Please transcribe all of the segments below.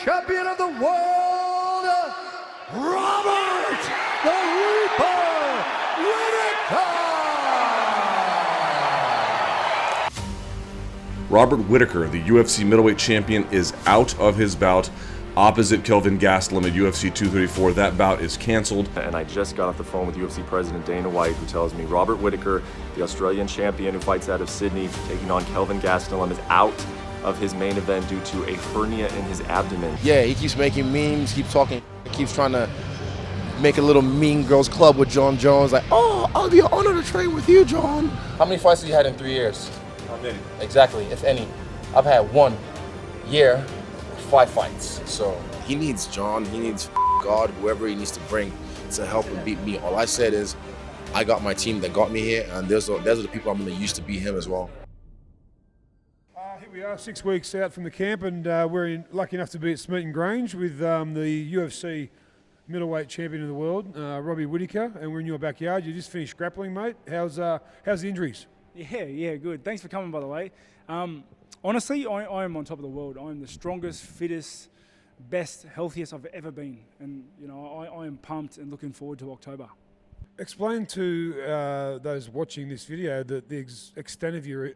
champion of the world, Robert the Reaper Whittaker! Robert Whittaker, the UFC Middleweight champion, is out of his bout opposite Kelvin Gastelum at UFC 234. That bout is canceled. And I just got off the phone with UFC President Dana White, who tells me Robert Whittaker, the Australian champion who fights out of Sydney, taking on Kelvin Gastelum, is out of his main event due to a hernia in his abdomen. Yeah, he keeps making memes, keeps talking, keeps trying to make a little Mean Girls Club with John Jones. Like, oh, I'll be an honor to train with you, John. How many fights have you had in 3 years? Not many. Exactly, if any. I've had 1 year, 5 fights. So he needs John, he needs God, whoever he needs to bring to help him beat me. All I said is, I got my team that got me here, and those are the people I'm going to use to beat him as well. Here we are, 6 weeks out from the camp, and we're lucky enough to be at Smeaton Grange with the UFC Middleweight champion of the world, Robbie Whittaker, and we're in your backyard. You just finished grappling, mate. How's the injuries? Yeah, good. Thanks for coming, by the way. Honestly, I am on top of the world. I am the strongest, fittest, best, healthiest I've ever been. And, you know, I am pumped and looking forward to October. Explain to those watching this video the extent of your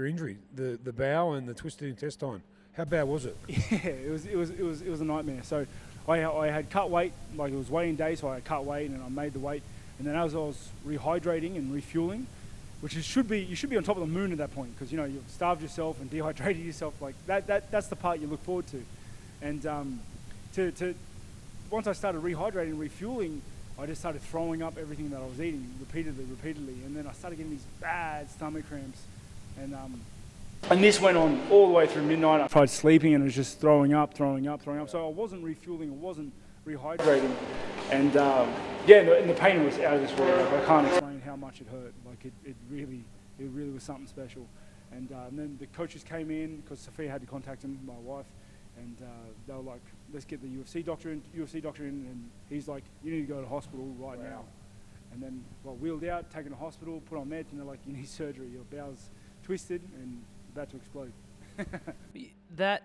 injury, the bowel and the twisted intestine. How bad was it? Yeah, it was a nightmare. So I had cut weight, like it was weighing day, so I had cut weight and I made the weight. And then as I was rehydrating and refueling, which you should be on top of the moon at that point, because you know you've starved yourself and dehydrated yourself. Like that's the part you look forward to. And once I started rehydrating and refueling, I just started throwing up everything that I was eating repeatedly, and then I started getting these bad stomach cramps, and this went on all the way through midnight. I tried sleeping and it was just throwing up. So I wasn't refueling, I wasn't rehydrating, and and the pain was out of this world. Like, I can't explain how much it hurt. Like it really was something special. And then the coaches came in because Sophia had to contact him, my wife, and they were like, let's get the UFC doctor in, and he's like, you need to go to hospital right now. And then got wheeled out, taken to hospital, put on meds, and they're like, you need surgery. Your bowel's twisted and about to explode. That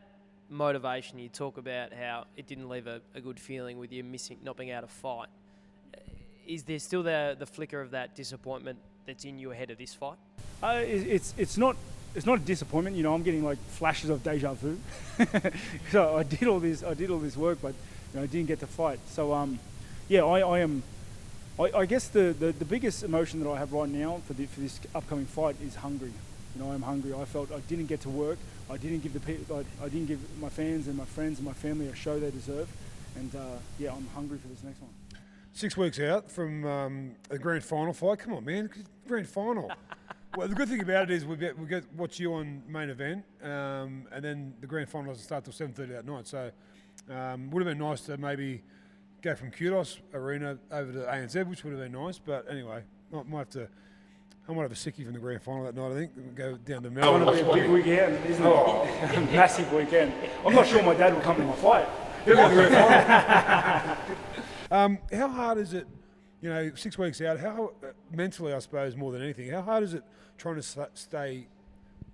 motivation, you talk about how it didn't leave a good feeling with you not being able to fight. Is there still the flicker of that disappointment that's in you ahead of this fight? It's not a disappointment. You know, I'm getting like flashes of deja vu. So I did all this work, but you know, I didn't get to fight. So I guess the biggest emotion that I have right now for this upcoming fight is hungry. You know, I'm hungry. I felt I didn't get to work. I didn't give my fans and my friends and my family a show they deserve. And I'm hungry for this next one. 6 weeks out from a grand final fight. Come on, man, grand final. Well, the good thing about it is we get watch you on main event, and then the grand final doesn't start till 7:30 that night. So would have been nice to maybe go from Kudos Arena over to ANZ, which would have been nice. But anyway, I might have a sickie from the grand final that night, I think. We'll go down to Melbourne. It's going to be a big weekend, isn't it? Massive weekend. I'm not sure my dad will come to my fight. How hard is it, you know, 6 weeks out, how mentally, I suppose, more than anything, how hard is it trying to stay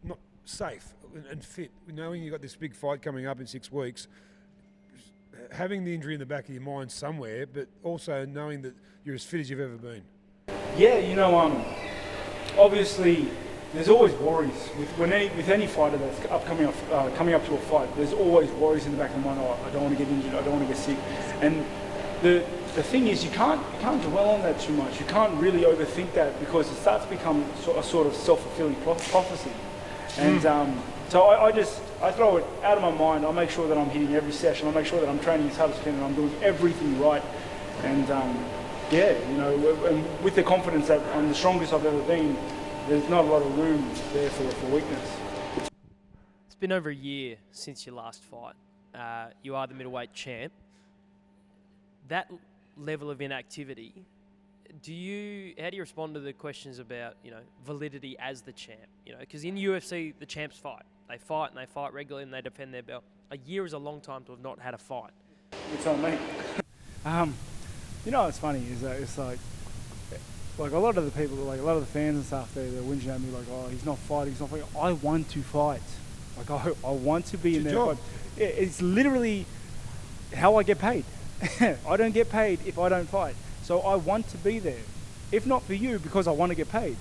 not safe and fit, knowing you've got this big fight coming up in 6 weeks, having the injury in the back of your mind somewhere, but also knowing that you're as fit as you've ever been? Yeah, you know, obviously there's always worries with any fighter that's coming up to a fight. There's always worries in the back of the mind. Oh, I don't want to get injured. I don't want to get sick. And the thing is, you can't dwell on that too much. You can't really overthink that, because it starts to become a sort of self-fulfilling prophecy. And so I throw it out of my mind. I make sure that I'm hitting every session. I make sure that I'm training as hard as I can and I'm doing everything right. And you know, and with the confidence that I'm the strongest I've ever been, there's not a lot of room there for weakness. It's been over a year since your last fight. You are the middleweight champ. That level of inactivity, how do you respond to the questions about, you know, validity as the champ? You know, because in UFC, the champs fight. They fight and they fight regularly and they defend their belt. A year is a long time to have not had a fight. It's on me. You know what's funny is that it's like a lot of the people, like a lot of the fans and stuff, they're whinging at me like, oh, he's not fighting. I want to fight. Like I want to be in there. But it's literally how I get paid. I don't get paid if I don't fight. So I want to be there. If not for you, because I want to get paid.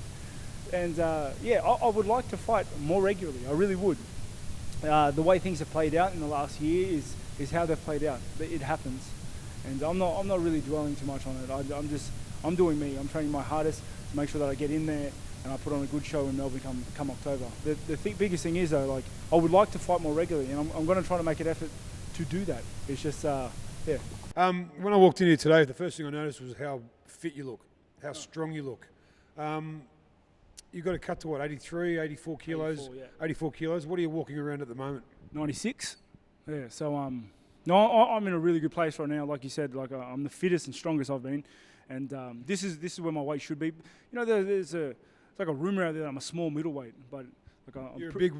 And I would like to fight more regularly. I really would. The way things have played out in the last year is how they've played out. It happens. And I'm not really dwelling too much on it. I'm doing me. I'm training my hardest to make sure that I get in there and I put on a good show in Melbourne come October. The biggest thing is, though, like, I would like to fight more regularly, and I'm going to try to make an effort to do that. It's just, yeah. When I walked in here today, the first thing I noticed was how fit you look, how strong you look. You've got to cut to what, 83, 84 kilos? 84, yeah. 84 kilos. What are you walking around at the moment? 96. Yeah, so no, I'm in a really good place right now. Like you said, like I'm the fittest and strongest I've been, and this is where my weight should be. You know, there's like a rumor out there that I'm a small middleweight, but like You're a big.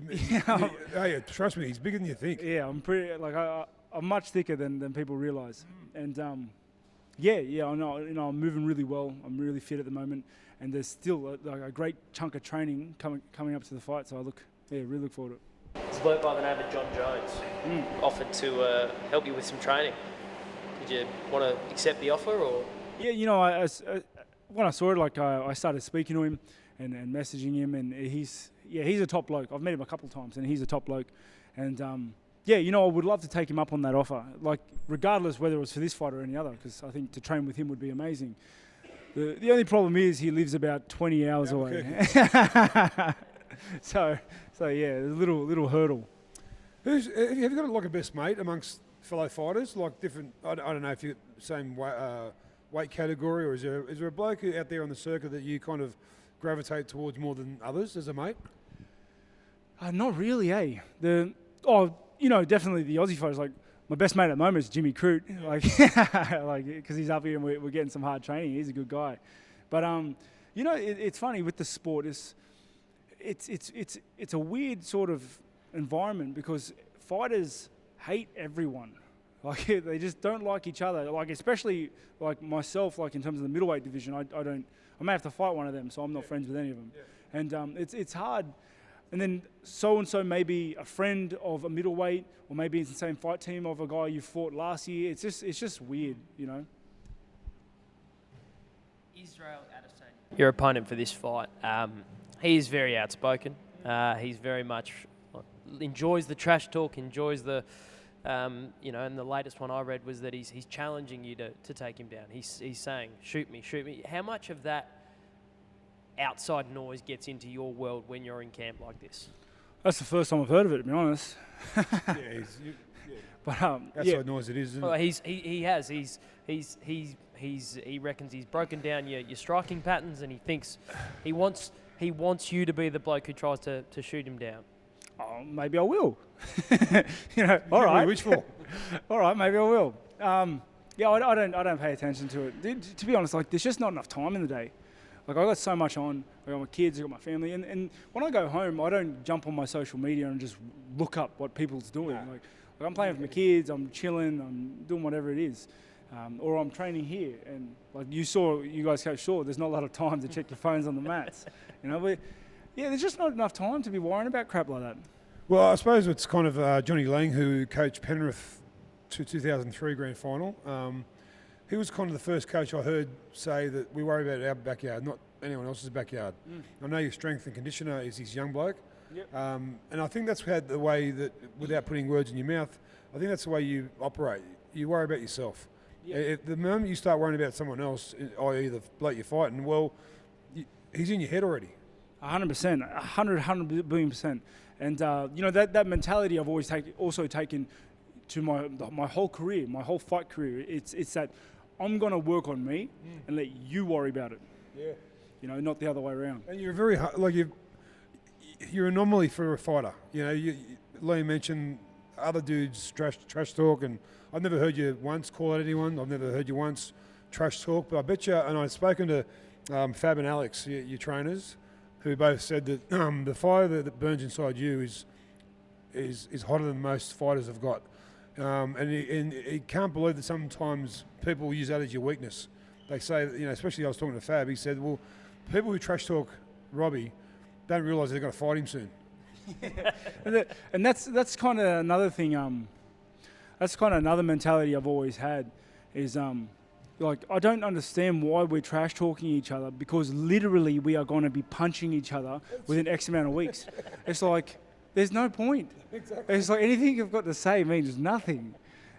Hey, trust me, he's bigger than you think. Yeah, I'm pretty like I'm much thicker than people realise, and I know, you know, I'm moving really well. I'm really fit at the moment, and there's still a great chunk of training coming up to the fight. So I really look forward to it. There's a bloke by the name of John Jones offered to help you with some training. Did you want to accept the offer, or? Yeah, you know, when I saw it, like I started speaking to him and messaging him, and he's a top bloke. I've met him a couple of times, and he's a top bloke. And you know, I would love to take him up on that offer, like regardless whether it was for this fight or any other, because I think to train with him would be amazing. The only problem is he lives about 20 hours away. So yeah, there's a little hurdle. Have you got like a best mate amongst fellow fighters, like different? I don't know if you're the same weight category, or is there a bloke out there on the circuit that you kind of gravitate towards more than others as a mate? Not really, eh? You know, definitely the Aussie fighters. Like my best mate at the moment is Jimmy Crute, like because he's up here and we're getting some hard training. He's a good guy, but you know, it's funny with the sport. It's a weird sort of environment because fighters hate everyone. Like they just don't like each other. Like especially like myself, like in terms of the middleweight division, I may have to fight one of them, so I'm not friends with any of them. Yeah. And it's hard. And then so-and-so may be a friend of a middleweight, or maybe it's the same fight team of a guy you fought last year. It's just weird, you know. Israel Adesanya, your opponent for this fight, he is very outspoken. He's very much enjoys the trash talk, enjoys the, you know, and the latest one I read was that he's challenging you to take him down. He's saying, shoot me. How much of that outside noise gets into your world when you're in camp like this? That's the first time I've heard of it, to be honest. But outside noise it is, isn't well, it? He reckons he's broken down your striking patterns, and he thinks he wants you to be the bloke who tries to shoot him down. Oh, maybe I will. You know, all right. Which for? All right, maybe I will. I don't pay attention to it. To be honest, like there's just not enough time in the day. Like I got so much on. I got my kids, I got my family, and when I go home, I don't jump on my social media and just look up what people's doing. Like I'm playing with my kids, I'm chilling, I'm doing whatever it is, or I'm training here. And like you guys coach short. There's not a lot of time to check your phones on the mats, you know. But yeah, there's just not enough time to be worrying about crap like that. Well, I suppose it's kind of Johnny Lang, who coached Penrith to 2003 grand final. He was kind of the first coach I heard say that we worry about our backyard, not anyone else's backyard. I know your strength and conditioner is his young bloke. Yep. And I think that's the way that, without putting words in your mouth, I think that's the way you operate. You worry about yourself. Yep. The moment you start worrying about someone else, i.e. the bloke you're fighting, well, he's in your head already. 100%, 100 billion%. And you know, that mentality I've always taken to my whole career, my whole fight career. It's that I'm going to work on me and let you worry about it. Yeah. You know, not the other way around. And you're you're an anomaly for a fighter. You know, Liam mentioned other dudes trash talk, and I've never heard you once call out anyone. I've never heard you once trash talk. But I bet you, and I've spoken to Fab and Alex, your trainers, who both said that the fire that burns inside you is hotter than most fighters have got. And he can't believe that sometimes people use that as your weakness. They say, you know, especially I was talking to Fab, he said, well, people who trash talk Robbie don't realise they're going to fight him soon. And that's kind of another thing. that's kind of another mentality I've always had is like, I don't understand why we're trash talking each other, because literally we are going to be punching each other within X amount of weeks. It's like, there's no point. Exactly. It's like anything you've got to say means nothing.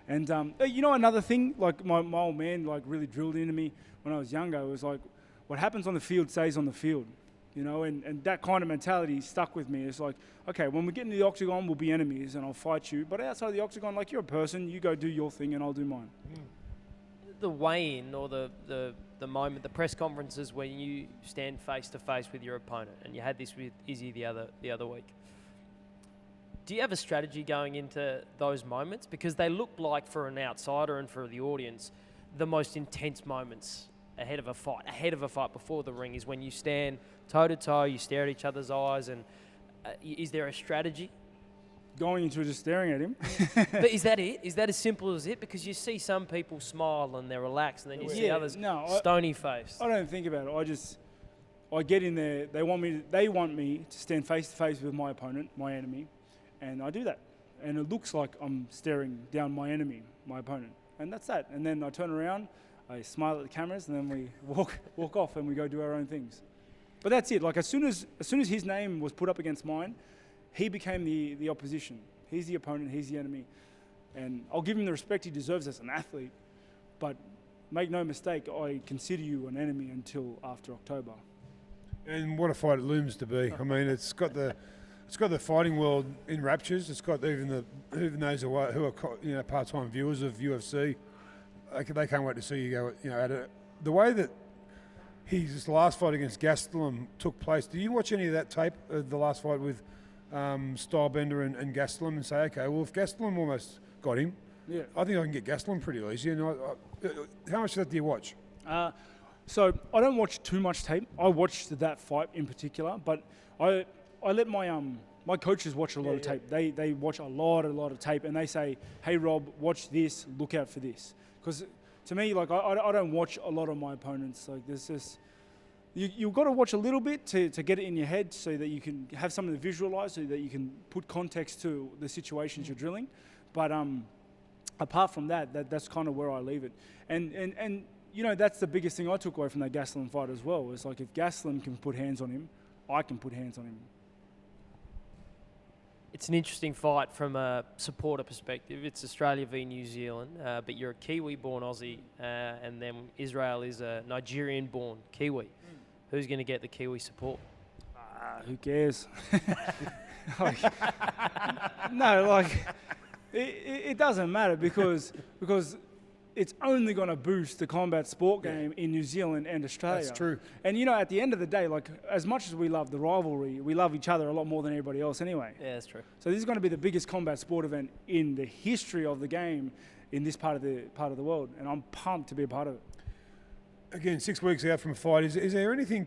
And you know, another thing, like my old man like really drilled into me when I was younger, was like, what happens on the field stays on the field. You know, and that kind of mentality stuck with me. It's like, okay, when we get into the octagon, we'll be enemies and I'll fight you. But outside of the octagon, like, you're a person, you go do your thing and I'll do mine. The weigh-in or the moment, the press conferences when you stand face to face with your opponent, and you had this with Izzy the other week. Do you have a strategy going into those moments? Because they look like, for an outsider and for the audience, the most intense moments ahead of a fight before the ring is when you stand toe-to-toe, you stare at each other's eyes, and is there a strategy? Going into just staring at him. But is that it? Is that as simple as it? Because you see some people smile and they're relaxed, and then you see others stony-faced. I don't think about it. I get in there. They want me to stand face-to-face with my opponent, my enemy, and I do that. And it looks like I'm staring down my enemy, my opponent. And that's that. And then I turn around, I smile at the cameras, and then we walk off and we go do our own things. But that's it. Like, as soon as his name was put up against mine, he became the opposition. He's the opponent, he's the enemy. And I'll give him the respect he deserves as an athlete, but make no mistake, I consider you an enemy until after October. And what a fight it looms to be. I mean, it's got the fighting world in raptures. It's got even those who are part-time viewers of UFC. They can't wait to see you go. At it. The way that his last fight against Gastelum took place. Do you watch any of that tape of the last fight with Stylebender and Gastelum and say, okay, well, if Gastelum almost got him, I think I can get Gastelum pretty easy. And how much of that do you watch? So I don't watch too much tape. I watched that fight in particular, but I let my coaches watch a lot of tape. They watch a lot of tape, and they say, hey, Rob, watch this, look out for this. Because to me, like, I don't watch a lot of my opponents. Like, there's this, you've got to watch a little bit to get it in your head so that you can have something to visualize, so that you can put context to the situations you're drilling. But apart from that's kind of where I leave it. And you know, that's the biggest thing I took away from that Gastelum fight as well. It's like, if Gastelum can put hands on him, I can put hands on him. It's an interesting fight from a supporter perspective. It's Australia v New Zealand, but you're a Kiwi-born Aussie, and then Israel is a Nigerian-born Kiwi. Who's going to get the Kiwi support? Who cares? It doesn't matter because it's only going to boost the combat sport game in New Zealand and Australia. That's true. And, you know, at the end of the day, like, as much as we love the rivalry, we love each other a lot more than everybody else anyway. Yeah, that's true. So this is going to be the biggest combat sport event in the history of the game in this part of the world, and I'm pumped to be a part of it. Again, 6 weeks out from a fight, is there anything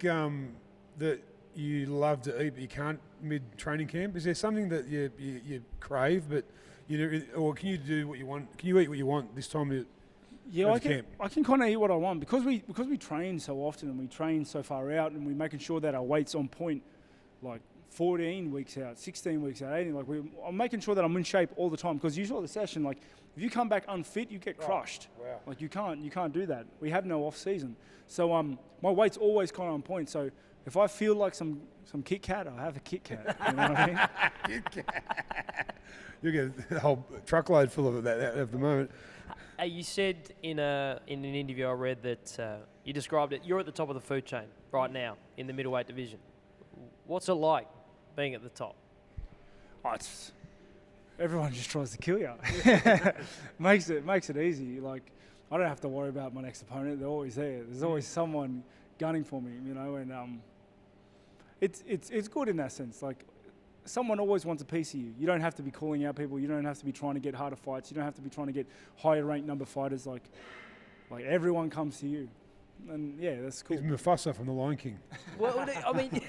that you love to eat but you can't mid-training camp? Is there something that you crave but or can you do what you want? Can you eat what you want this time of I can kind of eat what I want because we train so often and we train so far out, and we're making sure that our weight's on point, like 14 weeks out, 16 weeks out, 18. Like, I'm making sure that I'm in shape all the time, because usually the session, like, if you come back unfit, you get crushed. Wow. Like, you can't do that. We have no off season, so my weight's always kind of on point. So if I feel like some Kit Kat, I'll have a Kit Kat. You know what I mean? Kit Kat. You get a whole truckload full of that at the moment. You said in an interview I read that you described it, you're at the top of the food chain right now in the middleweight division. What's it like being at the top? Everyone just tries to kill you. makes it easy. Like, I don't have to worry about my next opponent. They're always there. There's always someone gunning for me, you know. And it's good in that sense. Like, someone always wants a piece of you. You don't have to be calling out people. You don't have to be trying to get harder fights. You don't have to be trying to get higher ranked number fighters. Like everyone comes to you. And yeah, that's cool. He's Mufasa from The Lion King. Well, I mean,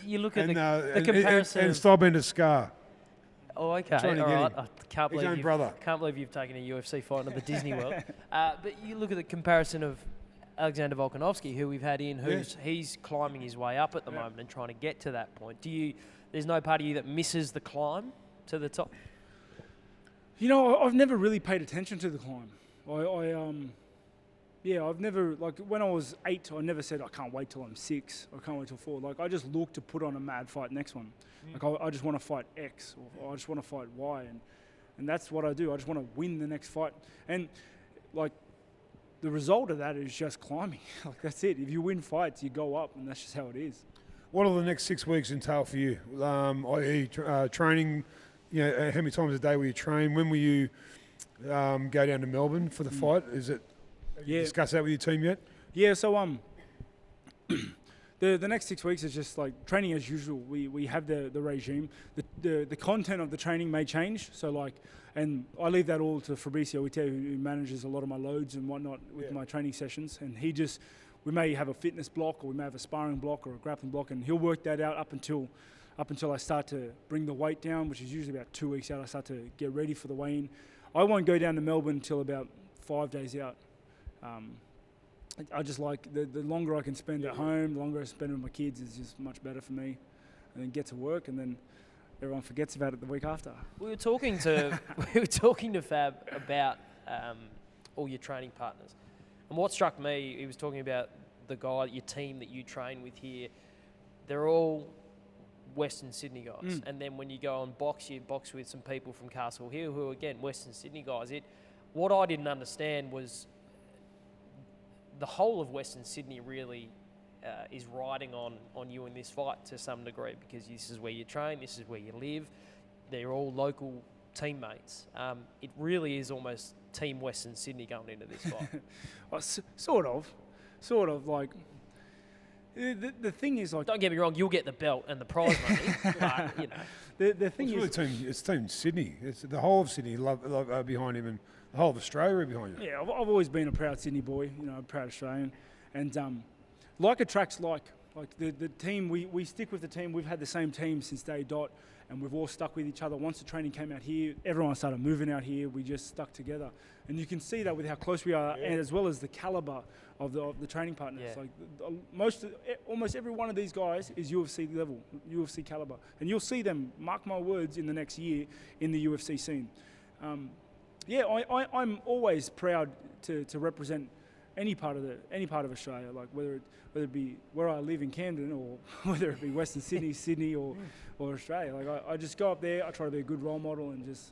you look at the comparison. And Stylebender's Scar. Oh, okay. All right. I can't believe you've taken a UFC fight into the Disney World. But you look at the comparison of Alexander Volkanovski, who we've had in, he's climbing his way up at the moment and trying to get to that point. There's no part of you that misses the climb to the top? You know, I've never really paid attention to the climb. I've never, like, when I was 8, I never said, I can't wait till I'm 6, or I can't wait till 4. Like, I just look to put on a mad fight next one. Like, I just want to fight X, or I just want to fight Y, and that's what I do. I just want to win the next fight. And, like, the result of that is just climbing. Like, that's it. If you win fights, you go up, and that's just how it is. What will the next 6 weeks entail for you? I.e. Training, you know, how many times a day will you train? When will you go down to Melbourne for the fight? Is it... Have you discussed that with your team yet? Yeah, so the next 6 weeks is just like training as usual. We have the regime. The content of the training may change. So like, and I leave that all to Fabricio Whittaker, who manages a lot of my loads and whatnot with my training sessions. And we may have a fitness block, or we may have a sparring block or a grappling block, and he'll work that out up until I start to bring the weight down, which is usually about 2 weeks out. I start to get ready for the weigh-in. I won't go down to Melbourne until about 5 days out. I just like the longer I can spend at home, the longer I spend with my kids is just much better for me. And then get to work, and then everyone forgets about it the week after. We were talking to Fab about all your training partners, and what struck me, he was talking about your team that you train with here. They're all Western Sydney guys, and then when you go and box, you box with some people from Castle Hill who are again Western Sydney guys. What I didn't understand was the whole of Western Sydney really is riding on you in this fight to some degree, because this is where you train, this is where you live. They're all local teammates. It really is almost Team Western Sydney going into this fight. Well, sort of like. The thing is, like, don't get me wrong, you'll get the belt and the prize money, but you know. The thing is, it's Team Sydney. It's the whole of Sydney love behind him, and the whole of Australia are behind him. Yeah, I've always been a proud Sydney boy, you know, a proud Australian, and like attracts like the team. We stick with the team. We've had the same team since day dot, and we've all stuck with each other. Once the training came out here, everyone started moving out here. We just stuck together, and you can see that with how close we are, and as well as the caliber of the training partners. Yeah. Like almost every one of these guys is UFC level, UFC caliber, and you'll see them, mark my words, in the next year in the UFC scene. I'm always proud to represent any part of Australia, like whether it be where I live in Camden, or whether it be Western Sydney, Sydney, or Australia. Like I just go up there, I try to be a good role model and just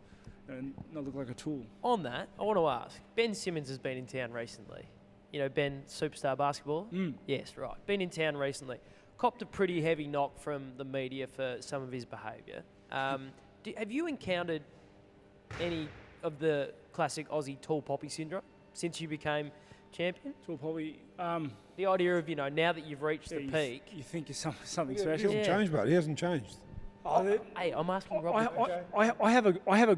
not look like a tool. On that, I want to ask, Ben Simmons has been in town recently. You know, Ben, superstar basketball? Yes, right. Been in town recently. Copped a pretty heavy knock from the media for some of his behaviour. Have you encountered any of the classic Aussie tall poppy syndrome since you became champion? Tall poppy. The idea of, you know, now that you've reached the peak. You think you're something He special. hasn't changed, but he hasn't changed. Hey, I'm asking Robert. I have a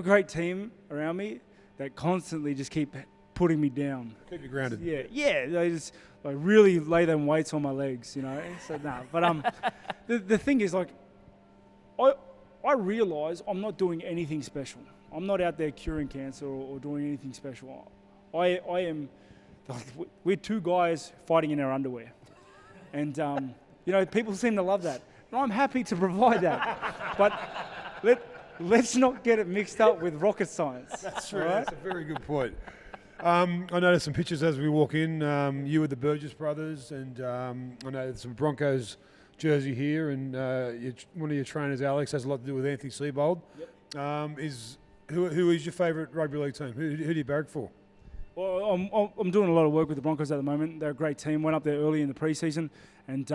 great team around me that constantly just keep putting me down. Keep you grounded. Yeah. They just really lay them weights on my legs, you know. So nah, but the thing is, like, I realise I'm not doing anything special. I'm not out there curing cancer or doing anything special. I am. We're two guys fighting in our underwear, and you know, people seem to love that. And I'm happy to provide that, but let's not get it mixed up with rocket science. That's true. Right? That's a very good point. I noticed some pictures as we walk in. You with the Burgess brothers, and I know there's some Broncos jersey here, and one of your trainers, Alex, has a lot to do with Anthony Seibold. Yep. Who is your favourite rugby league team? Who do you barrack for? Well, I'm doing a lot of work with the Broncos at the moment. They're a great team. Went up there early in the pre-season, and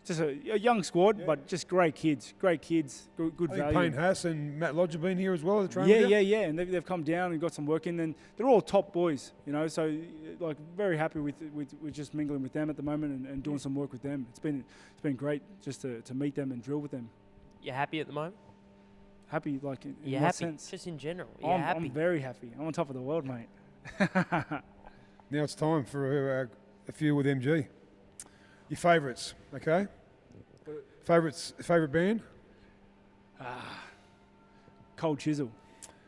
just a young squad, but just great kids, good value. Payne Haas and Matt Lodge have been here as well. The yeah, and they've come down and got some work in, and they're all top boys, you know. So, like, very happy with just mingling with them at the moment and doing some work with them. It's been great just to meet them and drill with them. You happy at the moment? Happy, like, in you what happy? sense? Just in general. Happy? I'm very happy. I'm on top of the world, mate. Now it's time for a few with MG. Your favourites, okay? Favourite band? Cold Chisel.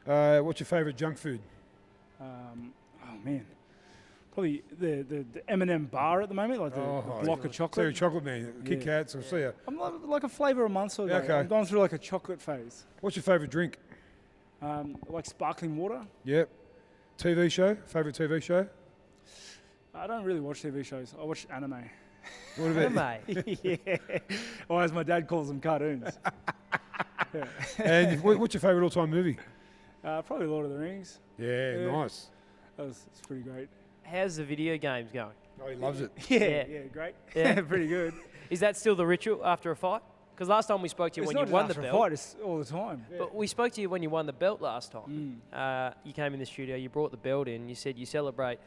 What's your favourite junk food? Oh man, probably the M&M bar at the moment, like the block of chocolate. So you're a chocolate man, Kit Kats, I'll see you. I'm like a flavour a month or so. Okay. I'm going through like a chocolate phase. What's your favourite drink? Like sparkling water. Yep. TV show? Favourite TV show? I don't really watch TV shows. I watch anime. What about Mate. Yeah. Or as my dad calls them, cartoons. Yeah. And what's your favourite all-time movie? Probably Lord of the Rings. Yeah, nice. It's pretty great. How's the video games going? Oh, he loves it. Yeah, Yeah. great. Yeah. Pretty good. Is that still the ritual after a fight? Because last time we spoke to you It's when not you just won the after a belt. fight, it's all the time. But we spoke to you when you won the belt last time. You came in the studio, you brought the belt in, you said you celebrated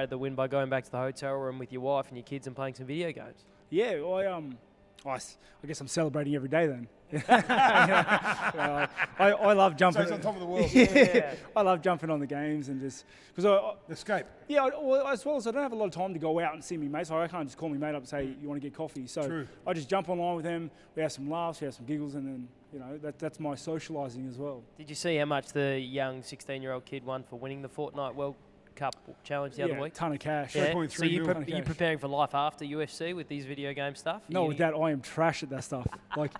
the win by going back to the hotel room with your wife and your kids and playing some video games. Yeah, I guess I'm celebrating every day then. I love jumping. So he's on top of the world. Yeah. I love jumping on the games and just because Escape. yeah, as well as I don't have a lot of time to go out and see me mates. So I can't just call me mate up and say you want to get coffee. So True. I just jump online with them. We have some laughs, we have some giggles, and then that's my socialising as well. Did you see how much the young 16-year-old kid won for winning the Fortnite World Cup challenge the other week? Ton of cash. Yeah. 3.3 So you mil. are you preparing for life after UFC with these video game stuff? No, with that I am trash at that stuff. like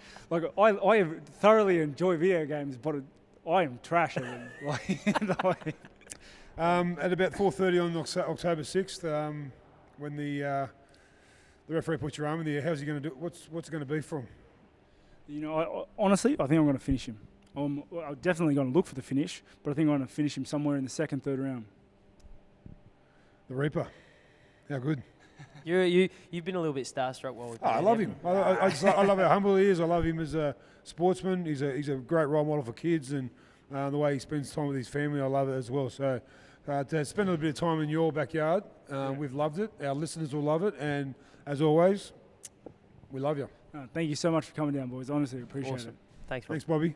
I thoroughly enjoy video games, but I am trash at them. At about 4:30 on October 6th, when the referee puts your arm in the air, how's he going to do? What's it going to be for him? Honestly, I think I'm going to finish him. I'm definitely going to look for the finish, but I think I'm going to finish him somewhere in the second, third round. The Reaper. How good. You've been a little bit starstruck while we've been I love him. I love how humble he is. I love him as a sportsman. He's a great role model for kids, and the way he spends time with his family, I love it as well. So to spend a little bit of time in your backyard, we've loved it. Our listeners will love it, and as always, we love you. Thank you so much for coming down, boys. Honestly, appreciate Awesome. it. Thanks, Rob. Thanks, Bobby.